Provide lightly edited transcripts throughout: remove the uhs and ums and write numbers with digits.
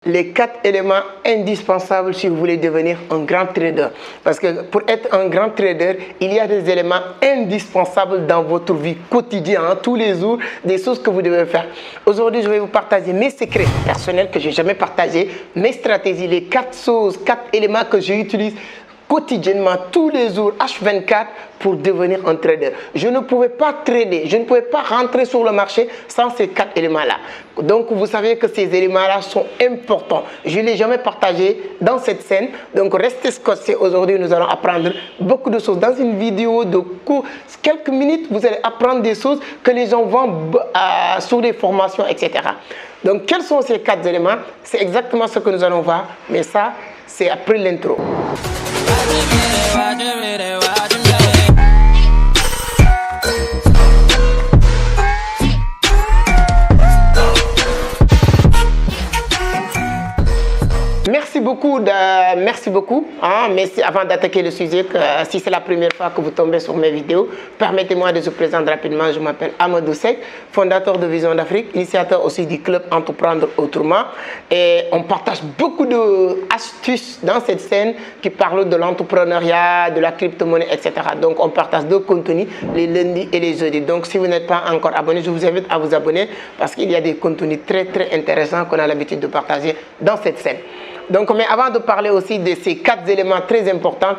Les 4 éléments indispensables si vous voulez devenir un grand trader. Parce que pour être un grand trader, il y a des éléments indispensables dans votre vie quotidienne, tous les jours, des choses que vous devez faire. Aujourd'hui, je vais vous partager mes secrets personnels que je n'ai jamais partagés, mes stratégies, les 4 choses, 4 éléments que j'utilise quotidiennement, tous les jours, H24, pour devenir un trader. Je ne pouvais pas trader, je ne pouvais pas rentrer sur le marché sans ces 4 éléments-là. Donc, vous savez que ces éléments-là sont importants. Je ne l'ai jamais partagé dans cette scène. Donc, restez scotchés. Aujourd'hui, nous allons apprendre beaucoup de choses. Dans une vidéo de quelques minutes, vous allez apprendre des choses que les gens vendent sur des formations, etc. Donc, quels sont ces 4 éléments? C'est exactement ce que nous allons voir. Mais ça, c'est après l'intro. Merci beaucoup. Mais avant d'attaquer le sujet, si c'est la première fois que vous tombez sur mes vidéos, permettez-moi de vous présenter rapidement. Je m'appelle Amadou Seck, fondateur de Vision d'Afrique, initiateur aussi du club Entreprendre Autrement. Et on partage beaucoup d'astuces dans cette scène qui parlent de l'entrepreneuriat, de la crypto-monnaie, etc. Donc on partage 2 contenus les lundis et les jeudis. Donc si vous n'êtes pas encore abonné, je vous invite à vous abonner parce qu'il y a des contenus très intéressants qu'on a l'habitude de partager dans cette scène. Donc, mais avant de parler aussi de ces 4 éléments très importants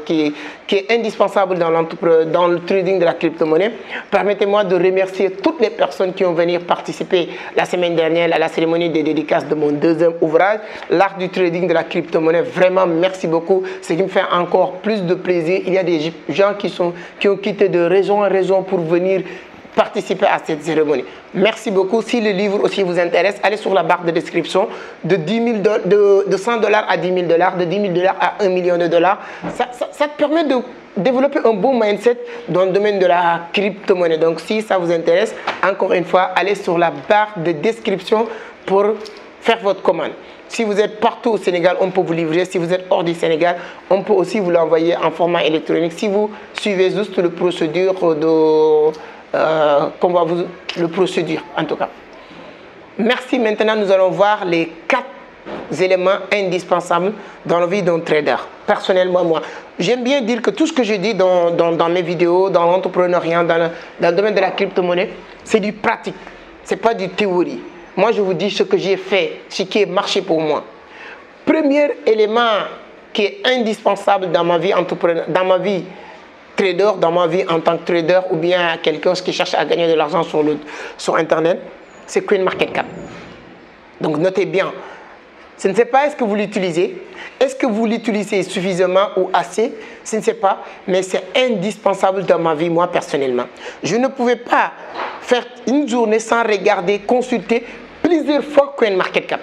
qui est indispensable dans le trading de la crypto-monnaie, permettez-moi de remercier toutes les personnes qui ont venu participer la semaine dernière à la cérémonie de dédicace de mon 2e ouvrage, L'art du trading de la crypto-monnaie. Vraiment, merci beaucoup. Ce qui me fait encore plus de plaisir. Il y a des gens qui ont quitté de région en région pour venir participer à cette cérémonie. Merci beaucoup. Si le livre aussi vous intéresse, allez sur la barre de description de $100 à $10 000, de $10 000 à $1 million. Ça te permet de développer un bon mindset dans le domaine de la crypto-monnaie. Donc, si ça vous intéresse, encore une fois, allez sur la barre de description pour faire votre commande. Si vous êtes partout au Sénégal, on peut vous livrer. Si vous êtes hors du Sénégal, on peut aussi vous l'envoyer en format électronique. Si vous suivez juste le procédure le procédure en tout cas. Merci. Maintenant, nous allons voir les 4 éléments indispensables dans la vie d'un trader. Personnellement, moi, j'aime bien dire que tout ce que je dis dans mes vidéos, dans l'entrepreneuriat, dans le domaine de la crypto-monnaie, c'est du pratique. Ce n'est pas du théorie. Moi, je vous dis ce que j'ai fait, ce qui a marché pour moi. Premier élément qui est indispensable dans ma vie entrepreneur, dans ma vie trader, dans ma vie en tant que trader ou bien quelqu'un qui cherche à gagner de l'argent sur Internet, c'est CoinMarketCap. Donc notez bien, je ne sais pas est-ce que vous l'utilisez, est-ce que vous l'utilisez suffisamment ou assez, je ne sais pas, mais c'est indispensable dans ma vie, moi personnellement. Je ne pouvais pas faire une journée sans regarder, consulter plusieurs fois CoinMarketCap.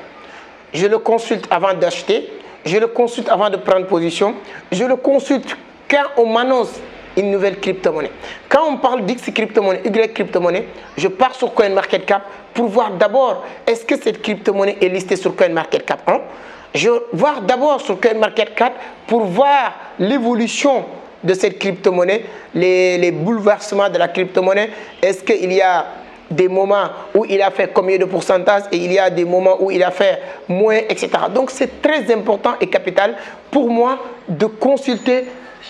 Je le consulte avant d'acheter, je le consulte avant de prendre position, je le consulte quand on m'annonce une nouvelle crypto-monnaie. Quand on parle d'X crypto-monnaie, Y crypto-monnaie, je pars sur CoinMarketCap pour voir d'abord est-ce que cette crypto-monnaie est listée sur CoinMarketCap 1. Je vais voir d'abord sur CoinMarketCap pour voir l'évolution de cette crypto-monnaie, les bouleversements de la crypto-monnaie. Est-ce qu'il y a des moments où il a fait combien de pourcentage et il y a des moments où il a fait moins, etc. Donc c'est très important et capital pour moi de consulter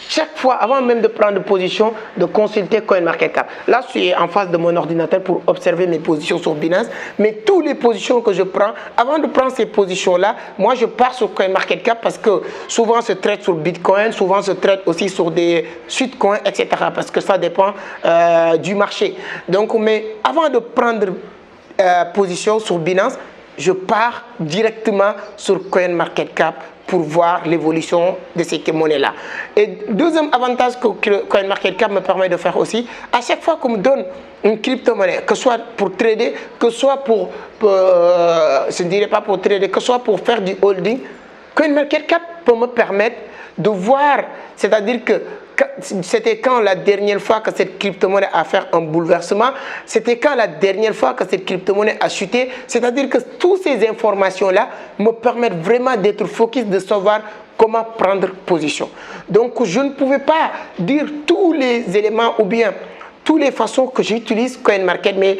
chaque fois, avant même de prendre position, de consulter CoinMarketCap. Là, je suis en face de mon ordinateur pour observer mes positions sur Binance. Mais toutes les positions que je prends, avant de prendre ces positions-là, moi, je pars sur CoinMarketCap parce que souvent, je traite sur Bitcoin, souvent, je traite aussi sur des shitcoins, etc. Parce que ça dépend du marché. Donc, mais avant de prendre position sur Binance, je pars directement sur CoinMarketCap pour voir l'évolution de ces monnaies-là. Et deuxième avantage que CoinMarketCap me permet de faire aussi, à chaque fois qu'on me donne une crypto-monnaie, que ce soit pour trader, que ce soit je ne dirais pas pour trader, que ce soit pour faire du holding, CoinMarketCap peut me permettre de voir, c'est-à-dire que c'était quand la dernière fois que cette crypto-monnaie a fait un bouleversement, c'était quand la dernière fois que cette crypto-monnaie a chuté, c'est-à-dire que toutes ces informations-là me permettent vraiment d'être focus, de savoir comment prendre position. Donc je ne pouvais pas dire tous les éléments ou bien toutes les façons que j'utilise CoinMarket, mais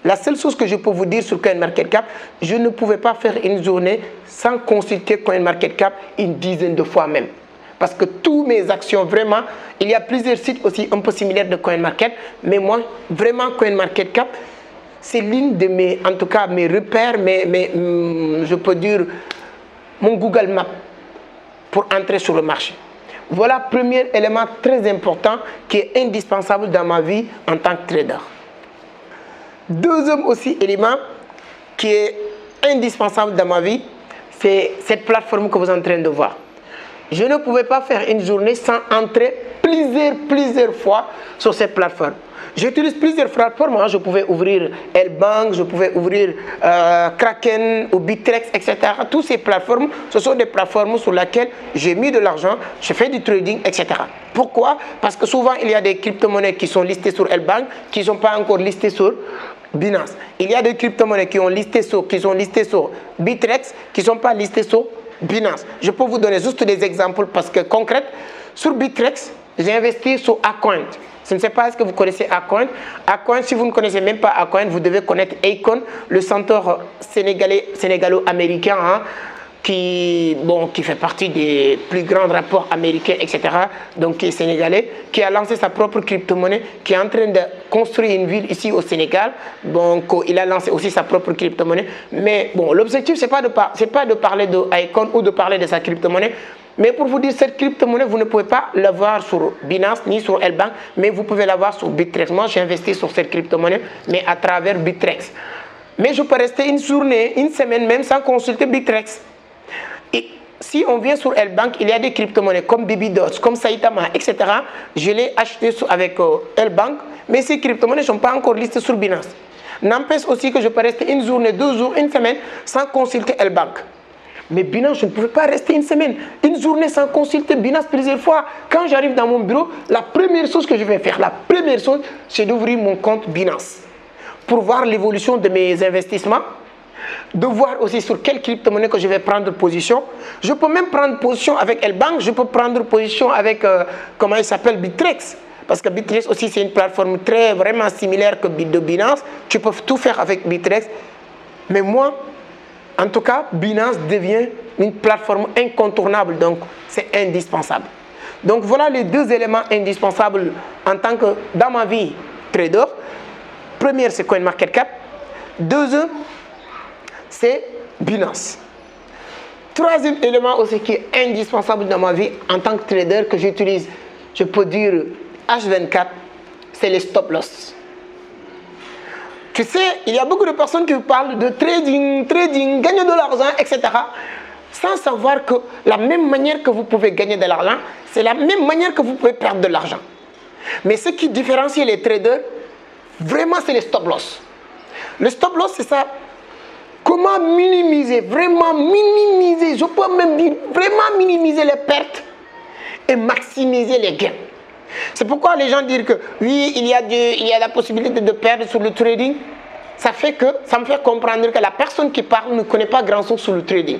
La seule chose que je peux vous dire sur CoinMarketCap, je ne pouvais pas faire une journée sans consulter CoinMarketCap une dizaine de fois même. Parce que tous mes actions, vraiment, il y a plusieurs sites aussi un peu similaires de CoinMarket, mais moi, vraiment, CoinMarketCap, c'est l'une de mes, en tout cas, mes repères, je peux dire, mon Google Maps pour entrer sur le marché. Voilà le premier élément très important qui est indispensable dans ma vie en tant que trader. Deuxième aussi élément qui est indispensable dans ma vie, c'est cette plateforme que vous êtes en train de voir. Je ne pouvais pas faire une journée sans entrer plusieurs fois sur cette plateforme. J'utilise plusieurs plateformes. Je pouvais ouvrir L-Bank, je pouvais ouvrir Kraken ou Bittrex, etc. Toutes ces plateformes, ce sont des plateformes sur lesquelles j'ai mis de l'argent, je fais du trading, etc. Pourquoi? Parce que souvent, il y a des crypto-monnaies qui sont listées sur L-Bank, qui ne sont pas encore listées sur Binance. Il y a des crypto-monnaies qui sont listées sur Bittrex, qui ne sont pas listées sur Binance. Je peux vous donner juste des exemples parce que concrètes. Sur Bittrex, j'ai investi sur Acoin. Je ne sais pas, est-ce que vous connaissez Acoin? Acoin, si vous ne connaissez même pas Acoin, vous devez connaître Akon, le centre sénégalo-américain, qui fait partie des plus grands rapports américains, etc. Donc qui est sénégalais, qui a lancé sa propre crypto-monnaie, qui est en train de construire une ville ici au Sénégal. Donc il a lancé aussi sa propre crypto-monnaie. Mais bon, l'objectif, c'est pas de parler de Akon ou de parler de sa crypto-monnaie. Mais pour vous dire, cette crypto-monnaie, vous ne pouvez pas l'avoir sur Binance ni sur L-Bank, mais vous pouvez l'avoir sur Bittrex. Moi, j'ai investi sur cette crypto-monnaie, mais à travers Bittrex. Mais je peux rester une journée, une semaine même sans consulter Bittrex. Et si on vient sur L-Bank, il y a des crypto-monnaies comme BBDOT, comme Saitama, etc. Je l'ai acheté avec L-Bank, mais ces crypto-monnaies ne sont pas encore listées sur Binance. N'empêche aussi que je peux rester une journée, 2 jours, une semaine sans consulter L-Bank. Mais Binance, je ne pouvais pas rester une semaine, une journée sans consulter Binance plusieurs fois. Quand j'arrive dans mon bureau, la première chose que je vais faire, c'est d'ouvrir mon compte Binance pour voir l'évolution de mes investissements, de voir aussi sur quelle crypto-monnaie que je vais prendre position. Je peux même prendre position avec L-Bank, je peux prendre position avec, comment il s'appelle, Bittrex. Parce que Bittrex aussi, c'est une plateforme vraiment similaire que de Binance. Tu peux tout faire avec Bittrex. Mais moi, en tout cas, Binance devient une plateforme incontournable, donc c'est indispensable. Donc voilà les deux éléments indispensables en tant que dans ma vie trader. Premier, c'est CoinMarketCap. Deuxième, c'est Binance. Troisième élément aussi qui est indispensable dans ma vie en tant que trader que j'utilise, je peux dire H24, c'est les stop loss. Tu sais, il y a beaucoup de personnes qui parlent de trading, gagner de l'argent, etc. Sans savoir que la même manière que vous pouvez gagner de l'argent, c'est la même manière que vous pouvez perdre de l'argent. Mais ce qui différencie les traders, vraiment, c'est les stop loss. Le stop loss, c'est ça. Comment minimiser, vraiment minimiser, je peux même dire vraiment minimiser les pertes et maximiser les gains. C'est pourquoi les gens disent que oui, il y a la possibilité de perdre sur le trading. Ça me fait comprendre que la personne qui parle ne connaît pas grand-chose sur le trading.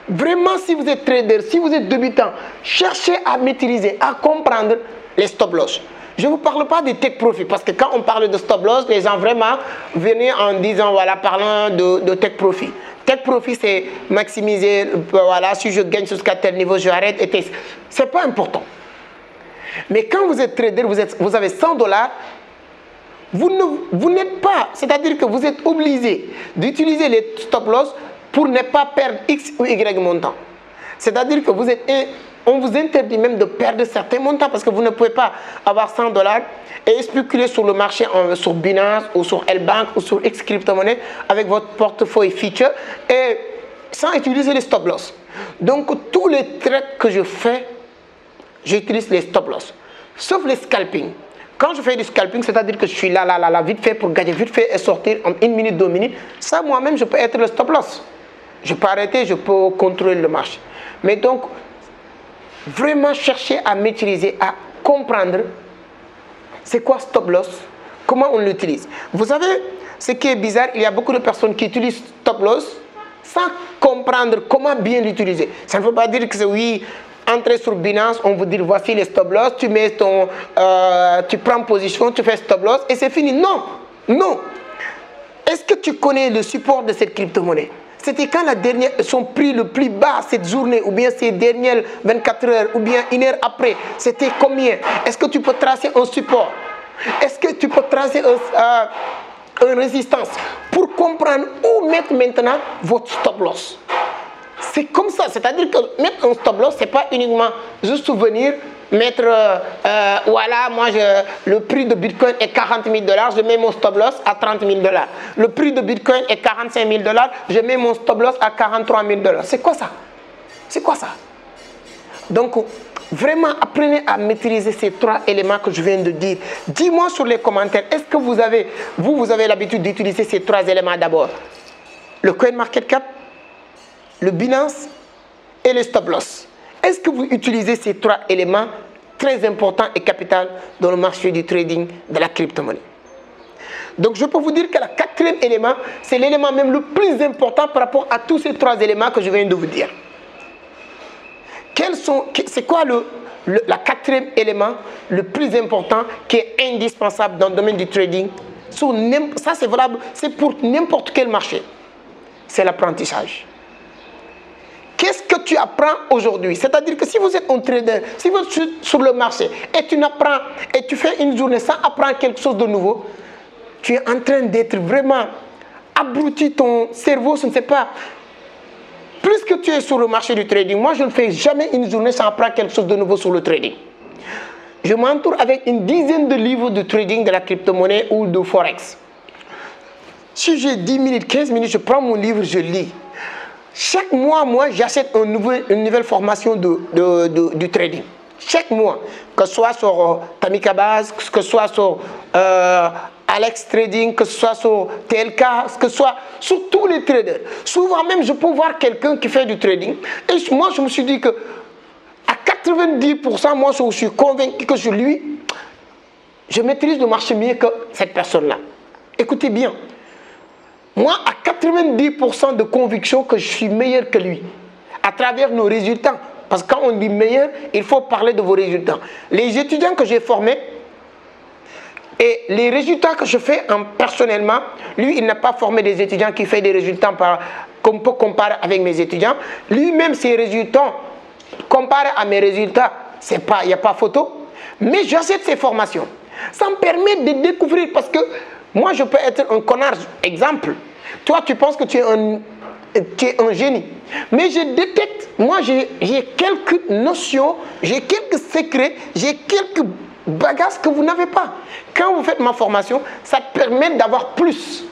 Vraiment, si vous êtes trader, si vous êtes débutant, cherchez à maîtriser, à comprendre les stop loss. Je ne vous parle pas de take profit, parce que quand on parle de stop loss, les gens vraiment venaient en disant, voilà, parlant de take profit. Take profit, c'est maximiser, voilà, si je gagne jusqu'à tel niveau, je arrête. Ce n'est pas important. Mais quand vous êtes trader, vous avez 100 $, vous n'êtes pas, c'est-à-dire que vous êtes obligé d'utiliser les stop loss pour ne pas perdre X ou Y montant. C'est-à-dire que on vous interdit même de perdre certains montants parce que vous ne pouvez pas avoir 100 $ et spéculer sur le marché sur Binance ou sur L-Bank ou sur X crypto-monnaie avec votre portefeuille feature et sans utiliser les stop loss. Donc tous les trades que je fais, j'utilise les stop loss, sauf les scalping. Quand je fais du scalping, c'est-à-dire que je suis là, vite fait pour gagner, vite fait et sortir en 1 minute, 2 minutes, ça moi-même je peux être le stop loss. Je peux arrêter, je peux contrôler le marché. Mais donc, vraiment chercher à maîtriser, à comprendre c'est quoi stop loss, comment on l'utilise. Vous savez, ce qui est bizarre, il y a beaucoup de personnes qui utilisent stop loss sans comprendre comment bien l'utiliser. Ça ne veut pas dire que c'est oui, entrer sur Binance, on vous dit voici les stop loss, tu prends position, tu fais stop loss et c'est fini. Non, non. Est-ce que tu connais le support de cette crypto-monnaie? C'était quand son prix le plus bas cette journée, ou bien ces dernières 24 heures, ou bien une heure après? C'était combien? Est-ce que tu peux tracer un support? Est-ce que tu peux tracer une résistance pour comprendre où mettre maintenant votre stop loss? C'est comme ça, c'est-à-dire que mettre un stop loss, ce n'est pas uniquement juste venir mettre, voilà, moi, le prix de Bitcoin est 40 000 $, je mets mon stop loss à 30 000 $. Le prix de Bitcoin est 45 000 $, je mets mon stop loss à 43 000 $. C'est quoi ça? C'est quoi ça? Donc, vraiment, apprenez à maîtriser ces 3 éléments que je viens de dire. Dis-moi sur les commentaires, est-ce que vous avez l'habitude d'utiliser ces 3 éléments d'abord? Le CoinMarketCap, le Binance et le stop loss. Est-ce que vous utilisez ces 3 éléments très importants et capitaux dans le marché du trading de la crypto-monnaie? Donc je peux vous dire que le 4e élément, c'est l'élément même le plus important par rapport à tous ces 3 éléments que je viens de vous dire. C'est quoi le 4e élément le plus important qui est indispensable dans le domaine du trading? Ça c'est valable, c'est pour n'importe quel marché. C'est l'apprentissage. Qu'est-ce que tu apprends aujourd'hui? C'est-à-dire que si vous êtes un trader, si vous êtes sur le marché et tu apprends et tu fais une journée sans apprendre quelque chose de nouveau, tu es en train d'être vraiment abruti, ton cerveau, je ne sais pas. Plus que tu es sur le marché du trading, moi je ne fais jamais une journée sans apprendre quelque chose de nouveau sur le trading. Je m'entoure avec une dizaine de livres de trading de la crypto-monnaie ou de Forex. Si j'ai 10 minutes, 15 minutes, je prends mon livre, je lis. Chaque mois, moi, j'achète une nouvelle formation du trading. Chaque mois, que ce soit sur Tamikabaz, que ce soit sur Alex Trading, que ce soit sur TLK, que ce soit sur tous les traders. Souvent même, je peux voir quelqu'un qui fait du trading. Et moi, je me suis dit que à 90%, moi, je suis convaincu que je maîtrise le marché mieux que cette personne-là. Écoutez bien. Moi, à 90% de conviction que je suis meilleur que lui, à travers nos résultats. Parce que quand on dit meilleur, il faut parler de vos résultats. Les étudiants que j'ai formés et les résultats que je fais personnellement, lui, il n'a pas formé des étudiants qui font des résultats qu'on peut comparer avec mes étudiants. Lui-même, ses résultats, comparé à mes résultats, il n'y a pas photo. Mais j'achète ces formations. Ça me permet de découvrir parce que moi, je peux être un connard. Exemple, toi, tu penses que tu es un génie. Mais je détecte, moi, j'ai quelques notions, j'ai quelques secrets, j'ai quelques bagages que vous n'avez pas. Quand vous faites ma formation, ça te permet d'avoir plus.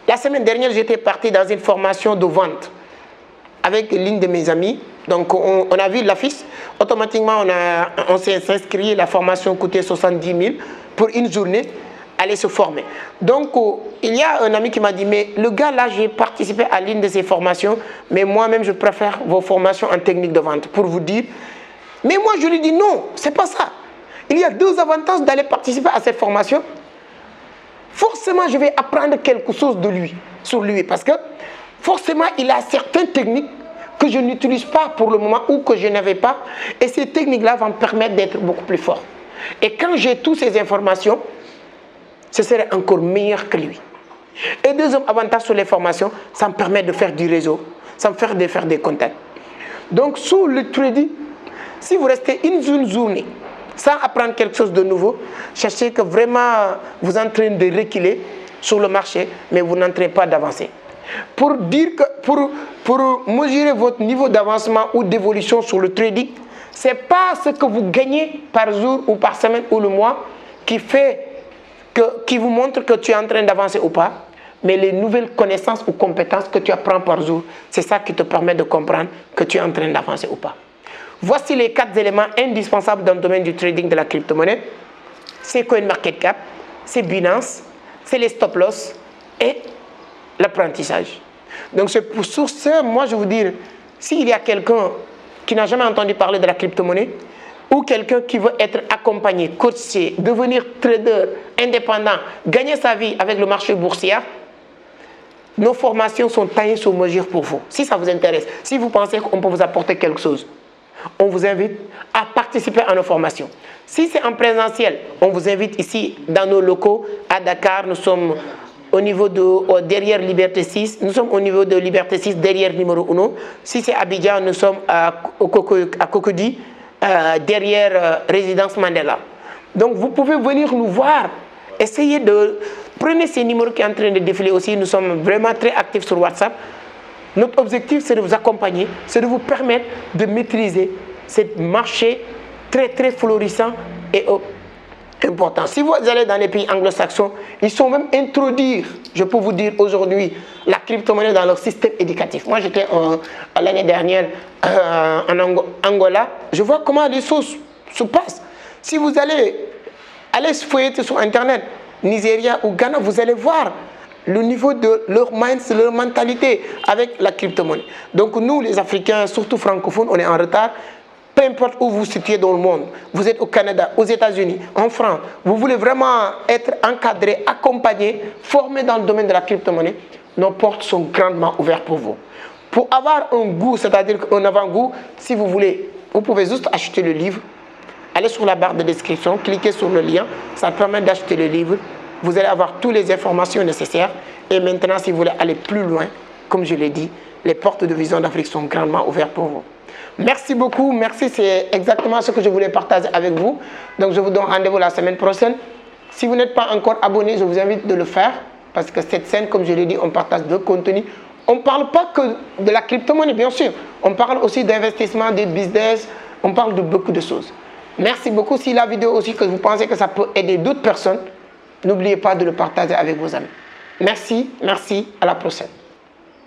La semaine dernière, j'étais parti dans une formation de vente avec l'une de mes amies. Donc, on a vu l'affiche. Automatiquement, on s'est inscrit. La formation coûtait 70 000 pour une journée. Aller se former. Donc, il y a un ami qui m'a dit, mais le gars là, j'ai participé à l'une de ces formations, mais moi-même, je préfère vos formations en technique de vente, pour vous dire. Mais moi, je lui dis, non, c'est pas ça. Il y a 2 avantages d'aller participer à cette formation. Forcément, je vais apprendre quelque chose sur lui, parce que forcément, il a certaines techniques que je n'utilise pas pour le moment ou que je n'avais pas, et ces techniques-là vont me permettre d'être beaucoup plus fort. Et quand j'ai toutes ces informations, ce serait encore meilleur que lui. Et deuxième avantage sur les formations, ça me permet de faire du réseau, ça me permet de faire des contacts. Donc, sur le trading, si vous restez une journée sans apprendre quelque chose de nouveau, sachez que vraiment, vous êtes en train de reculer sur le marché, mais vous n'entrez pas d'avancer. Pour dire que, pour mesurer votre niveau d'avancement ou d'évolution sur le trading, ce n'est pas ce que vous gagnez par jour ou par semaine ou le mois qui vous montre que tu es en train d'avancer ou pas, mais les nouvelles connaissances ou compétences que tu apprends par jour, c'est ça qui te permet de comprendre que tu es en train d'avancer ou pas. Voici les 4 éléments indispensables dans le domaine du trading de la crypto-monnaie. C'est CoinMarketCap, c'est Binance, c'est les stop loss et l'apprentissage. Donc c'est pour ça, moi je vous dire, s'il y a quelqu'un qui n'a jamais entendu parler de la crypto-monnaie, ou quelqu'un qui veut être accompagné, coaché, devenir trader indépendant, gagner sa vie avec le marché boursier, nos formations sont taillées sur mesure pour vous. Si ça vous intéresse, si vous pensez qu'on peut vous apporter quelque chose, on vous invite à participer à nos formations. Si c'est en présentiel, on vous invite ici dans nos locaux à Dakar. Nous sommes au niveau de derrière Liberté 6. Nous sommes au niveau de Liberté 6, derrière numéro 1. Si c'est Abidjan, nous sommes à Cocody, derrière Résidence Mandela. Donc vous pouvez venir nous voir. Essayez de... Prenez ces numéros qui sont en train de défiler aussi. Nous sommes vraiment très actifs sur WhatsApp. Notre objectif, c'est de vous accompagner, c'est de vous permettre de maîtriser ce marché très, très florissant et important. Si vous allez dans les pays anglo-saxons, ils sont même introduits, je peux vous dire aujourd'hui, la crypto-monnaie dans leur système éducatif. Moi, j'étais l'année dernière en Angola. Je vois comment les choses se passent. Si vous allez fouiller sur Internet, Nigeria ou Ghana, vous allez voir le niveau de leur mindset, leur mentalité avec la crypto-monnaie. Donc nous, les Africains, surtout francophones, on est en retard. Peu importe où vous vous situez dans le monde, vous êtes au Canada, aux États-Unis, en France, vous voulez vraiment être encadré, accompagné, formé dans le domaine de la crypto-monnaie, nos portes sont grandement ouvertes pour vous. Pour avoir un goût, c'est-à-dire un avant-goût, si vous voulez, vous pouvez juste acheter le livre, allez sur la barre de description, cliquez sur le lien, ça permet d'acheter le livre. Vous allez avoir toutes les informations nécessaires. Et maintenant, si vous voulez aller plus loin, comme je l'ai dit, les portes de Vision d'Afrique sont grandement ouvertes pour vous. Merci beaucoup. Merci, c'est exactement ce que je voulais partager avec vous. Donc, je vous donne rendez-vous la semaine prochaine. Si vous n'êtes pas encore abonné, je vous invite de le faire. Parce que cette scène, comme je l'ai dit, on partage de contenu. On ne parle pas que de la crypto-monnaie, bien sûr. On parle aussi d'investissement, de business. On parle de beaucoup de choses. Merci beaucoup. Si la vidéo aussi, que vous pensez que ça peut aider d'autres personnes, n'oubliez pas de le partager avec vos amis. Merci, merci, à la prochaine.